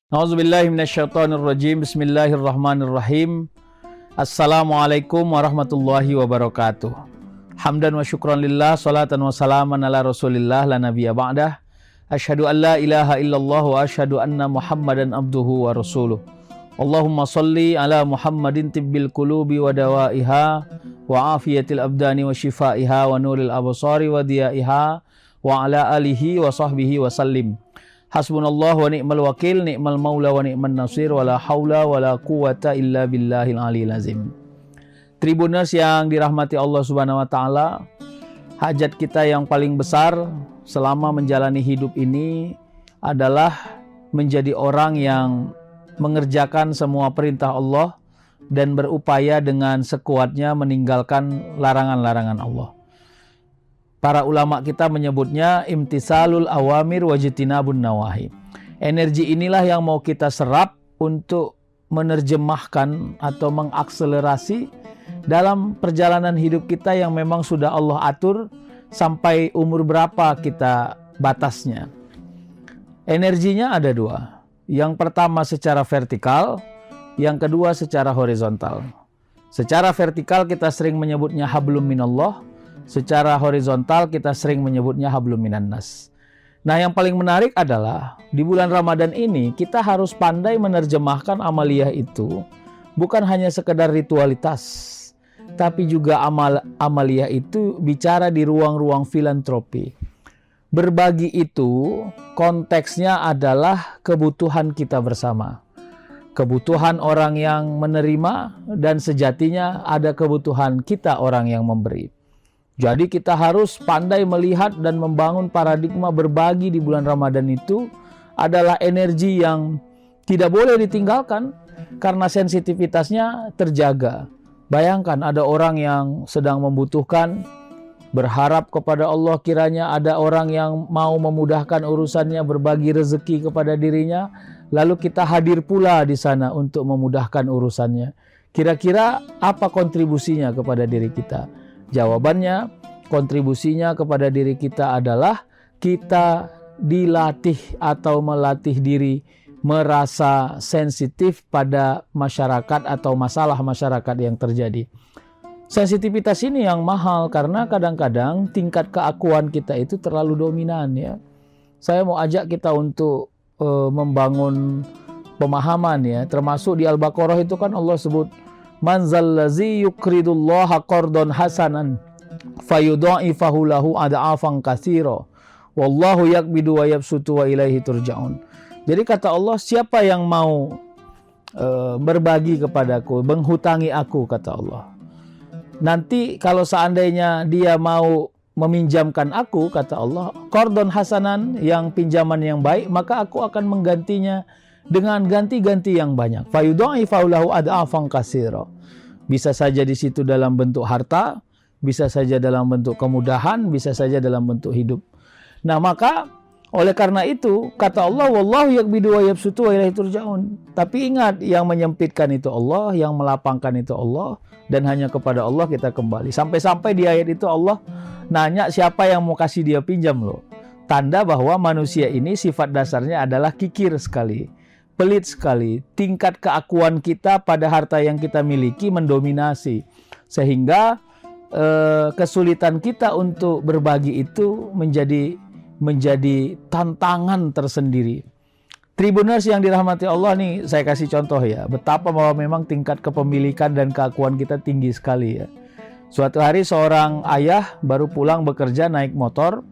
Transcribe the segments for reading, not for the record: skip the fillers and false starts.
A'udzubillahi minasyaitonirrajim. Bismillahirrahmanirrahim. Assalamualaikum warahmatullahi wabarakatuh. Hamdan wa syukran lillah, salatan wa salaman ala rasulillah la nabiyya ba'dah. Asyhadu an la ilaha illallah wa asyhadu anna Muhammadan abduhu wa rasuluh. Allahumma salli ala Muhammadin tibbil qulubi wa dawaiha wa afiyatil abdani wa shifaiha wa nuril absari wa diyaiha wa ala alihi wa sahbihi wa sallim. Hasbunallah wa ni'mal wakil, ni'mal maula wa ni'man nasir, wa la haula wa la quwata illa billahil aliyil azim. Tribuners yang dirahmati Allah Subhanahu wa taala, hajat kita yang paling besar selama menjalani hidup ini adalah menjadi orang yang mengerjakan semua perintah Allah dan berupaya dengan sekuatnya meninggalkan larangan-larangan Allah. Para ulama kita menyebutnya imtisalul awamir wajtinabun nawahi. Energi inilah yang mau kita serap untuk menerjemahkan atau mengakselerasi dalam perjalanan hidup kita yang memang sudah Allah atur sampai umur berapa kita batasnya. Energinya ada dua. Yang pertama secara vertikal, yang kedua secara horizontal. Secara vertikal kita sering menyebutnya hablum minallah. Secara horizontal kita sering menyebutnya hablum minannas. Nah, yang paling menarik adalah di bulan Ramadan ini kita harus pandai menerjemahkan amaliyah itu bukan hanya sekedar ritualitas, tapi juga amaliyah itu bicara di ruang-ruang filantropi. Berbagi itu konteksnya adalah kebutuhan kita bersama. Kebutuhan orang yang menerima dan sejatinya ada kebutuhan kita orang yang memberi. Jadi kita harus pandai melihat dan membangun paradigma berbagi di bulan Ramadan itu adalah energi yang tidak boleh ditinggalkan karena sensitivitasnya terjaga. Bayangkan ada orang yang sedang membutuhkan, berharap kepada Allah kiranya ada orang yang mau memudahkan urusannya, berbagi rezeki kepada dirinya, lalu kita hadir pula di sana untuk memudahkan urusannya. Kira-kira apa kontribusinya kepada diri kita? Jawabannya, kontribusinya kepada diri kita adalah kita dilatih atau melatih diri merasa sensitif pada masyarakat atau masalah masyarakat yang terjadi. Sensitivitas ini yang mahal karena kadang-kadang tingkat keakuan kita itu terlalu dominan ya. Saya mau ajak kita untuk membangun pemahaman ya, termasuk di Al-Baqarah itu kan Allah sebut man zallazi yuqridullaha qardan hasanan fayudha'ifahu lahu ad'afan katsira wallahu yaqbidu wa yabsutu wa ilaihi turja'un. Jadi kata Allah, siapa yang mau berbagi kepadaku, menghutangi aku, kata Allah, nanti kalau seandainya dia mau meminjamkan aku, kata Allah, qardon hasanan, yang pinjaman yang baik, maka aku akan menggantinya dengan ganti-ganti yang banyak. Fayudha'ifahu lahu ad'afan katsira. Bisa saja di situ dalam bentuk harta, bisa saja dalam bentuk kemudahan, bisa saja dalam bentuk hidup. Nah, maka oleh karena itu kata Allah, wallahu yaqbidu wa yabsutu wa ilaihi turja'un. Tapi ingat, yang menyempitkan itu Allah, yang melapangkan itu Allah, dan hanya kepada Allah kita kembali. Sampai-sampai di ayat itu Allah nanya siapa yang mau kasih dia pinjam loh. Tanda bahwa manusia ini sifat dasarnya adalah kikir sekali, pelit sekali. Tingkat keakuan kita pada harta yang kita miliki mendominasi. Sehingga kesulitan kita untuk berbagi itu menjadi tantangan tersendiri. Tribuners yang dirahmati Allah nih, saya kasih contoh ya, betapa bahwa memang tingkat kepemilikan dan keakuan kita tinggi sekali ya. Suatu hari seorang ayah baru pulang bekerja naik motor,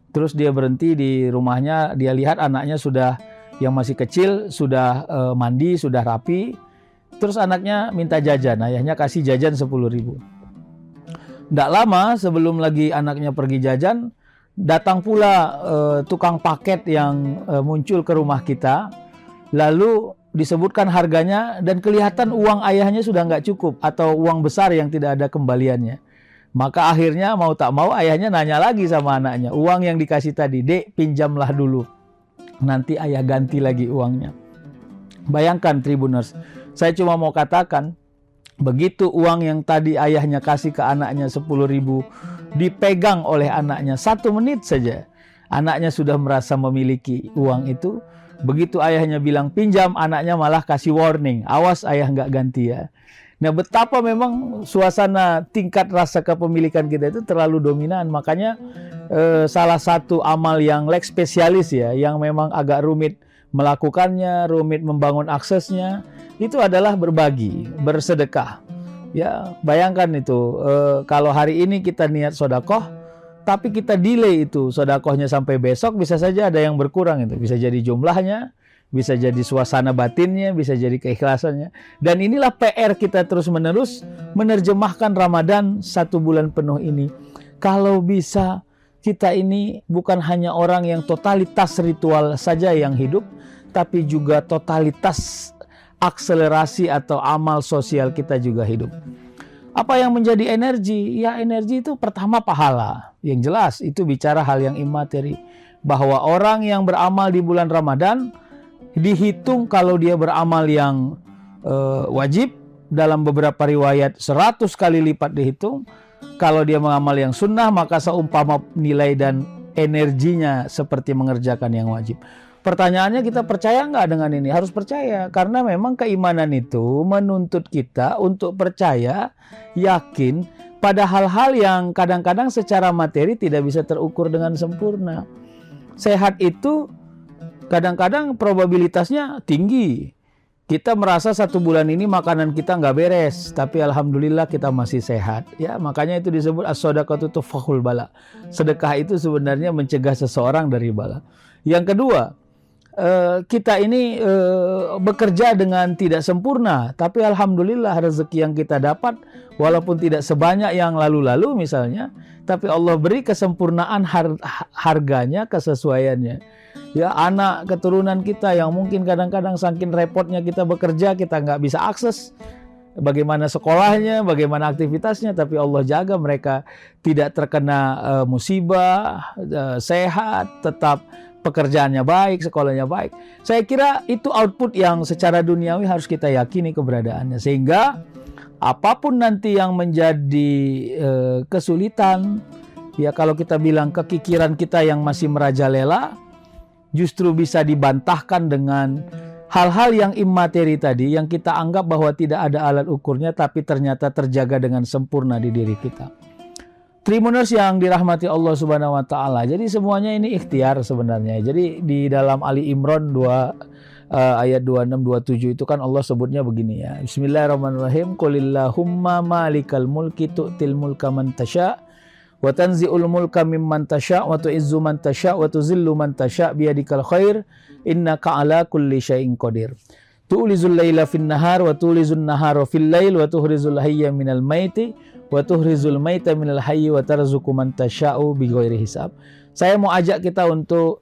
terus dia berhenti di rumahnya, dia lihat anaknya sudah, yang masih kecil, sudah mandi, sudah rapi, terus anaknya minta jajan, ayahnya kasih jajan 10.000. Tidak lama sebelum lagi anaknya pergi jajan, datang pula tukang paket yang muncul ke rumah kita, lalu disebutkan harganya dan kelihatan uang ayahnya sudah nggak cukup atau uang besar yang tidak ada kembaliannya. Maka akhirnya mau tak mau ayahnya nanya lagi sama anaknya, uang yang dikasih tadi, dek pinjamlah dulu, nanti ayah ganti lagi uangnya. Bayangkan Tribuners, saya cuma mau katakan, begitu uang yang tadi ayahnya kasih ke anaknya 10.000 dipegang oleh anaknya 1 menit saja, anaknya sudah merasa memiliki uang itu, Begitu ayahnya bilang pinjam, anaknya malah kasih warning, awas ayah nggak ganti ya. Nah, betapa memang suasana tingkat rasa kepemilikan kita itu terlalu dominan. Makanya salah satu amal yang leg spesialis ya, yang memang agak rumit melakukannya, rumit membangun aksesnya, itu adalah berbagi, bersedekah. Ya, bayangkan itu, kalau hari ini kita niat sodakoh, tapi kita delay itu sodakohnya sampai besok, bisa saja ada yang berkurang itu. Bisa jadi jumlahnya, bisa jadi suasana batinnya, bisa jadi keikhlasannya. Dan inilah PR kita terus-menerus menerjemahkan Ramadan 1 bulan penuh ini. Kalau bisa, kita ini bukan hanya orang yang totalitas ritual saja yang hidup, tapi juga totalitas akselerasi atau amal sosial kita juga hidup. Apa yang menjadi energi? Ya, energi itu pertama pahala. Yang jelas itu bicara hal yang imateri. Bahwa orang yang beramal di bulan Ramadan dihitung kalau dia beramal yang wajib, dalam beberapa riwayat 100 kali lipat dihitung. Kalau dia mengamal yang sunnah, maka seumpama nilai dan energinya seperti mengerjakan yang wajib. Pertanyaannya, kita percaya nggak dengan ini? Harus percaya, karena memang keimanan itu menuntut kita untuk percaya, yakin pada hal-hal yang kadang-kadang secara materi tidak bisa terukur dengan sempurna. Sehat itu kadang-kadang probabilitasnya tinggi. Kita merasa 1 bulan ini makanan kita nggak beres, tapi alhamdulillah kita masih sehat. Ya, makanya itu disebut as-shadaqatu tufahul bala. Sedekah itu sebenarnya mencegah seseorang dari bala. Yang kedua, kita ini bekerja dengan tidak sempurna, tapi alhamdulillah rezeki yang kita dapat walaupun tidak sebanyak yang lalu-lalu misalnya, tapi Allah beri kesempurnaan harganya, kesesuaiannya. Ya, anak keturunan kita yang mungkin kadang-kadang saking repotnya kita bekerja, kita nggak bisa akses bagaimana sekolahnya, bagaimana aktivitasnya, tapi Allah jaga mereka tidak terkena musibah, sehat, tetap pekerjaannya baik, sekolahnya baik. Saya kira itu output yang secara duniawi harus kita yakini keberadaannya. Sehingga apapun nanti yang menjadi kesulitan, ya kalau kita bilang kekikiran kita yang masih merajalela, justru bisa dibantahkan dengan hal-hal yang imateri tadi, yang kita anggap bahwa tidak ada alat ukurnya, tapi ternyata terjaga dengan sempurna di diri kita. Trimuners yang dirahmati Allah Subhanahu wa taala. Jadi semuanya ini ikhtiar sebenarnya. Jadi di dalam Ali Imran 2 ayat 26 27 itu kan Allah sebutnya begini ya. Bismillahirrahmanirrahim. Qulillahumma malikal mulki tu'til mulka man tasya wa tanzi'ul mulka mimman tasya wa tu'izzu man tasya wa tuzillu man tasya biyadikal khair innaka ala kulli syai'in qadir. Tu'lizul laila fin nahar wa tu'lizun nahara fil lail wa tuhrizul hayya minal maiti wa tuhrizul maita minal hayyi wa tarzuqu man tasya'u bighairi hisab. Saya mau ajak kita untuk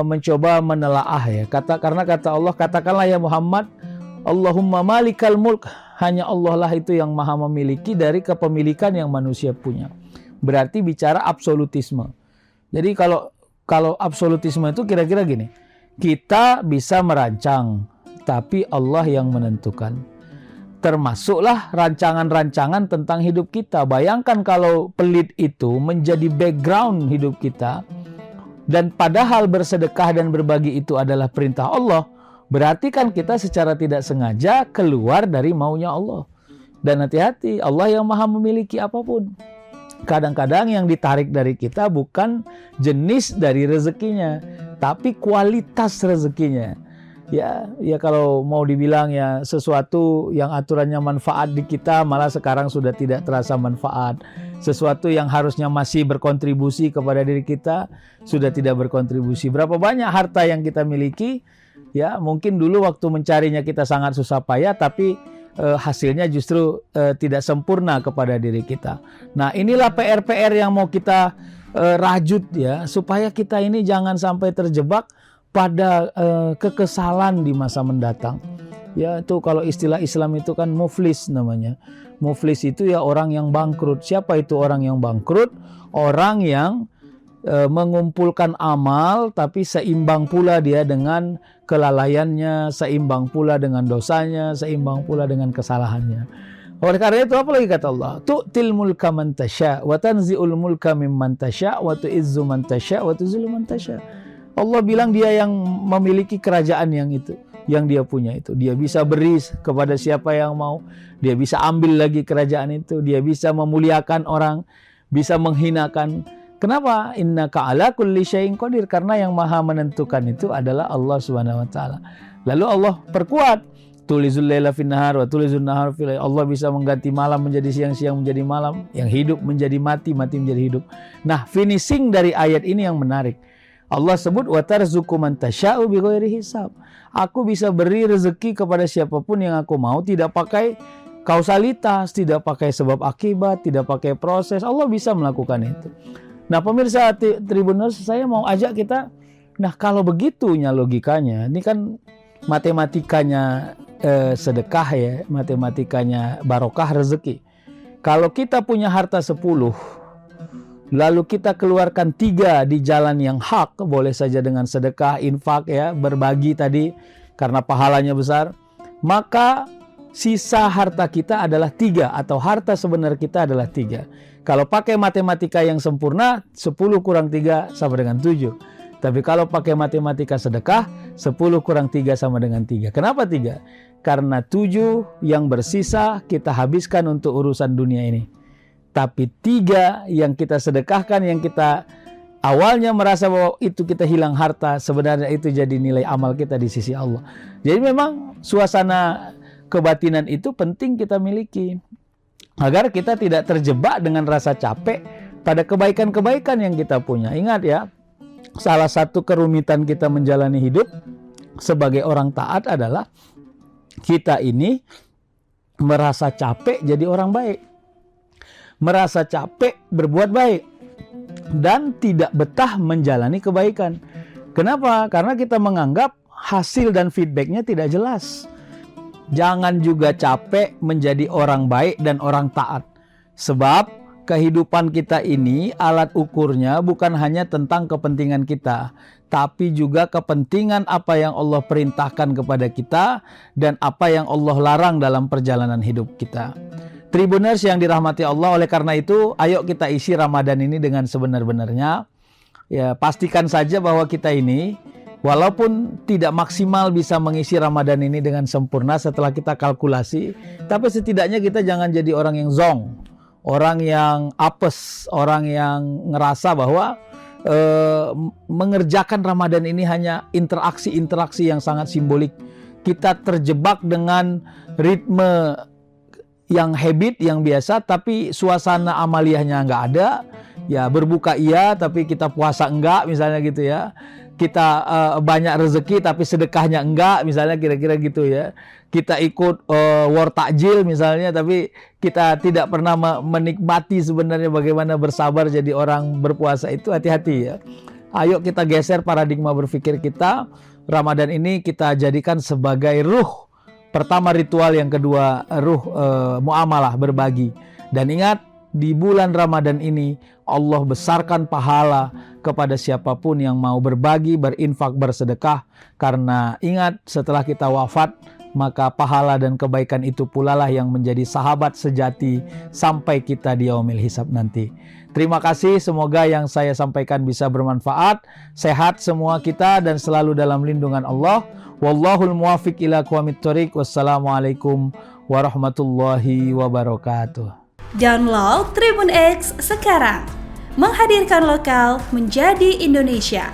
mencoba menelaah ya. Karena kata Allah, katakanlah ya Muhammad, Allahumma malikal mulk, hanya Allah lah itu yang maha memiliki dari kepemilikan yang manusia punya. Berarti bicara absolutisme. Jadi kalau absolutisme itu kira-kira gini, kita bisa merancang, tapi Allah yang menentukan. Termasuklah rancangan-rancangan tentang hidup kita. Bayangkan kalau pelit itu menjadi background hidup kita, dan padahal bersedekah dan berbagi itu adalah perintah Allah, berarti kan kita secara tidak sengaja keluar dari maunya Allah. Dan hati-hati, Allah yang maha memiliki apapun. Kadang-kadang yang ditarik dari kita bukan jenis dari rezekinya, tapi kualitas rezekinya. Ya kalau mau dibilang ya sesuatu yang aturannya manfaat di kita malah sekarang sudah tidak terasa manfaat. Sesuatu yang harusnya masih berkontribusi kepada diri kita sudah tidak berkontribusi. Berapa banyak harta yang kita miliki, ya mungkin dulu waktu mencarinya kita sangat susah payah, tapi hasilnya justru tidak sempurna kepada diri kita. Nah, inilah PR-PR yang mau kita rajut ya, supaya kita ini jangan sampai terjebak pada kekesalan di masa mendatang. Ya, itu kalau istilah Islam itu kan muflis namanya. Muflis itu ya orang yang bangkrut. Siapa itu orang yang bangkrut? Orang yang mengumpulkan amal tapi seimbang pula dia dengan kelalaiannya, seimbang pula dengan dosanya, seimbang pula dengan kesalahannya. Oleh karena itu apa lagi kata Allah? Tu'til mulka man tasya wa tanzi'ul mulka mimman tasya wa tu'izzu man tasya wa tuzillu man tasya. Allah bilang dia yang memiliki kerajaan yang itu, yang dia punya itu. Dia bisa beri kepada siapa yang mau. Dia bisa ambil lagi kerajaan itu. Dia bisa memuliakan orang, bisa menghinakan. Kenapa? Innaka ala kulli syai'in qadir. Karena yang maha menentukan itu adalah Allah Subhanahu wa taala. Lalu Allah perkuat, tulizul laila fin nahar wa tulizun nahar fil lail. Allah bisa mengganti malam menjadi siang, siang menjadi malam, yang hidup menjadi mati, mati menjadi hidup. Nah, finishing dari ayat ini yang menarik. Allah sebut wa tarzuqu man tasya'u bighairi hisab. Aku bisa beri rezeki kepada siapapun yang aku mau, tidak pakai kausalitas, tidak pakai sebab akibat, tidak pakai proses. Allah bisa melakukan itu. Nah, pemirsa Tribuners, saya mau ajak kita, nah kalau begitunya logikanya, ini kan matematikanya sedekah ya, matematikanya barokah rezeki. Kalau kita punya harta 10, lalu kita keluarkan 3 di jalan yang hak, boleh saja dengan sedekah, infak ya, berbagi tadi, karena pahalanya besar, maka sisa harta kita adalah 3, atau harta sebenar kita adalah 3. Kalau pakai matematika yang sempurna, 10 kurang 3 sama dengan 7. Tapi kalau pakai matematika sedekah, 10 kurang 3 sama dengan 3. Kenapa 3? Karena 7 yang bersisa kita habiskan untuk urusan dunia ini. Tapi 3 yang kita sedekahkan, yang kita awalnya merasa bahwa itu kita hilang harta, sebenarnya itu jadi nilai amal kita di sisi Allah. Jadi memang suasana kebatinan itu penting kita miliki, agar kita tidak terjebak dengan rasa capek pada kebaikan-kebaikan yang kita punya. Ingat ya, salah satu kerumitan kita menjalani hidup sebagai orang taat adalah kita ini merasa capek jadi orang baik, merasa capek berbuat baik, dan tidak betah menjalani kebaikan. Kenapa? Karena kita menganggap hasil dan feedbacknya tidak jelas. Jangan juga capek menjadi orang baik dan orang taat. Sebab kehidupan kita ini alat ukurnya bukan hanya tentang kepentingan kita, tapi juga kepentingan apa yang Allah perintahkan kepada kita dan apa yang Allah larang dalam perjalanan hidup kita. Tribuners yang dirahmati Allah, oleh karena itu ayo kita isi Ramadan ini dengan sebenar-benarnya. Ya, pastikan saja bahwa kita ini walaupun tidak maksimal bisa mengisi Ramadan ini dengan sempurna setelah kita kalkulasi, tapi setidaknya kita jangan jadi orang yang zong, orang yang apes, orang yang ngerasa bahwa mengerjakan Ramadan ini hanya interaksi-interaksi yang sangat simbolik. Kita terjebak dengan ritme yang habit, yang biasa, tapi suasana amaliyahnya nggak ada. Ya, berbuka iya, tapi kita puasa enggak, misalnya gitu ya. Kita banyak rezeki tapi sedekahnya enggak, misalnya kira-kira gitu ya. Kita ikut war takjil misalnya, tapi kita tidak pernah menikmati sebenarnya bagaimana bersabar jadi orang berpuasa itu. Hati-hati ya. Ayo kita geser paradigma berpikir kita. Ramadan ini kita jadikan sebagai ruh. Pertama ritual, yang kedua ruh muamalah, berbagi. Dan ingat, di bulan Ramadan ini Allah besarkan pahala kepada siapapun yang mau berbagi, berinfak, bersedekah. Karena ingat, setelah kita wafat, maka pahala dan kebaikan itu pula lah yang menjadi sahabat sejati sampai kita di yaumil hisab nanti. Terima kasih, semoga yang saya sampaikan bisa bermanfaat. Sehat semua kita dan selalu dalam lindungan Allah. Wallahul muwafiq ila aqwamit thoriq. Wassalamualaikum warahmatullahi wabarakatuh. Download Tribun X sekarang, menghadirkan lokal menjadi Indonesia.